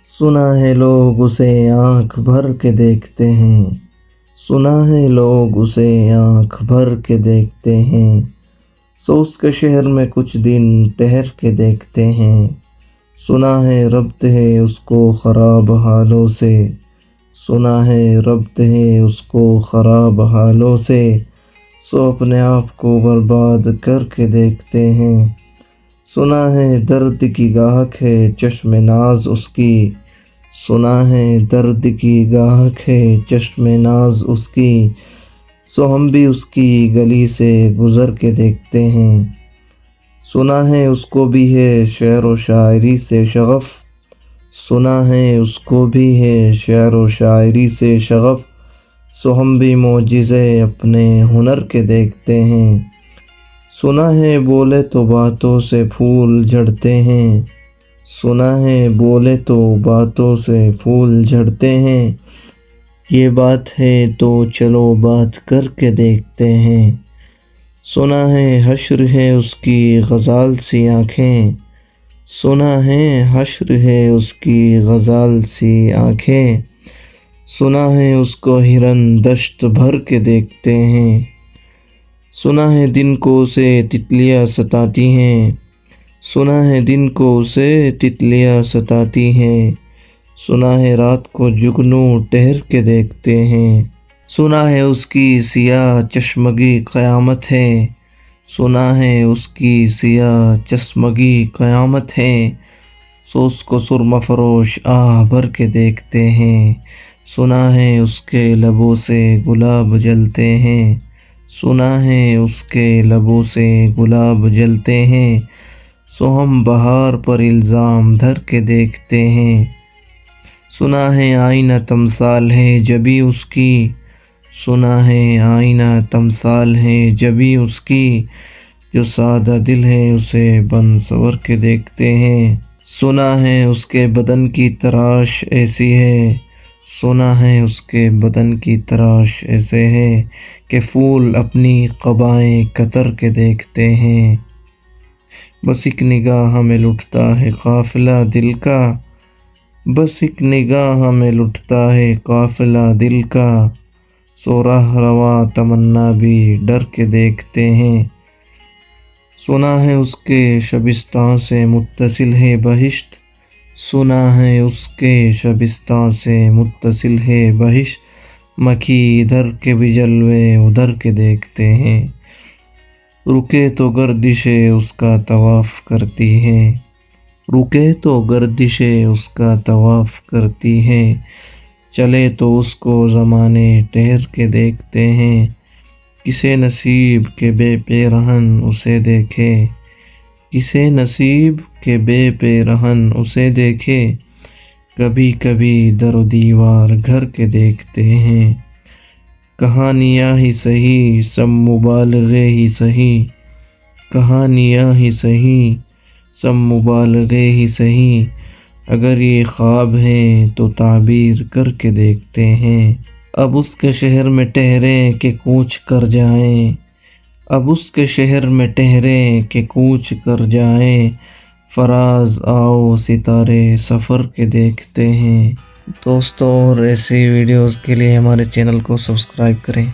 سنا ہے لوگ اسے آنکھ بھر کے دیکھتے ہیں، سنا ہے لوگ اسے آنکھ بھر کے دیکھتے ہیں، سو اس کے شہر میں کچھ دن ٹھہر کے دیکھتے ہیں۔ سنا ہے ربط ہے اس کو خراب حالوں سے، سنا ہے ربط ہے اس کو خراب حالوں سے، سو اپنے آپ کو برباد کر کے دیکھتے ہیں۔ سنا ہے درد کی گاہک ہے چشم ناز اس کی، سنا ہے درد کی گاہک ہے چشم ناز اس کی، سو ہم بھی اس کی گلی سے گزر کے دیکھتے ہیں۔ سنا ہے اس کو بھی ہے شعر و شاعری سے شغف، سنا ہے اس کو بھی ہے شعر و شاعری سے شغف، سو ہم بھی معجزے اپنے ہنر کے دیکھتے ہیں۔ سنا ہے بولے تو باتوں سے پھول جھڑتے ہیں، سنا ہے بولے تو باتوں سے پھول جھڑتے ہیں، یہ بات ہے تو چلو بات کر کے دیکھتے ہیں۔ سنا ہے حشر ہے اس کی غزال سی آنکھیں، سنا ہے حشر ہے اس کی غزال سی آنکھیں، سنا ہے اس کو ہرن دشت بھر کے دیکھتے ہیں۔ سنا ہے دن کو اسے تتلیاں ستاتی ہیں، سنا ہے دن کو اسے تتلیاں ستاتی ہیں، سنا ہے رات کو جگنو ٹھہر کے دیکھتے ہیں۔ سنا ہے اس کی سیاہ چشمگی قیامت ہے، سنا ہے اس کی سیاہ چشمگی قیامت ہے، سو اس کو سرمہ فروش آہ بھر کے دیکھتے ہیں۔ سنا ہے اس کے لبوں سے گلاب جلتے ہیں، سنا ہے اس کے لبوں سے گلاب جلتے ہیں، سو ہم بہار پر الزام دھر کے دیکھتے ہیں۔ سنا ہے آئینہ تمثال ہے جبھی اس کی، سنا ہے آئینہ تمثال ہے جبھی اس کی، جو سادہ دل ہے اسے بن سور کے دیکھتے ہیں۔ سنا ہے اس کے بدن کی تراش ایسی ہے، سنا ہے اس کے بدن کی تراش ایسے ہے کہ پھول اپنی قبائیں کتر کے دیکھتے ہیں۔ بس ایک نگاہ میں لٹتا ہے قافلہ دل کا، بس ایک نگاہ میں لٹتا ہے قافلہ دل کا، سو راہ رواں تمنا بھی ڈر کے دیکھتے ہیں۔ سنا ہے اس کے شبستان سے متصل ہے بہشت، سنا ہے اس کے شبستان سے متصل ہے بہشت، مکھی ادھر کے بھی جلوے ادھر کے دیکھتے ہیں۔ رکے تو گردشیں اس کا طواف کرتی ہیں، رکے تو گردشیں اس کا طواف کرتی ہیں، چلے تو اس کو زمانے ٹھہر کے دیکھتے ہیں۔ کسے نصیب کے بے پیرہن اسے دیکھے، کسے نصیب کے بے پیرہن اسے دیکھے، کبھی کبھی در و دیوار گھر کے دیکھتے ہیں۔ کہانیاں ہی سہی سب مبالغے ہی سہی، کہانیاں ہی سہی سب مبالغے ہی سہی، اگر یہ خواب ہیں تو تعبیر کر کے دیکھتے ہیں۔ اب اس کے شہر میں ٹھہریں کہ کوچ کر جائیں، اب اس کے شہر میں ٹھہریں کہ کوچ کر جائیں، فراز آؤ ستارے سفر کے دیکھتے ہیں۔ دوستوں اور ایسی ویڈیوز کے لیے ہمارے چینل کو سبسکرائب کریں۔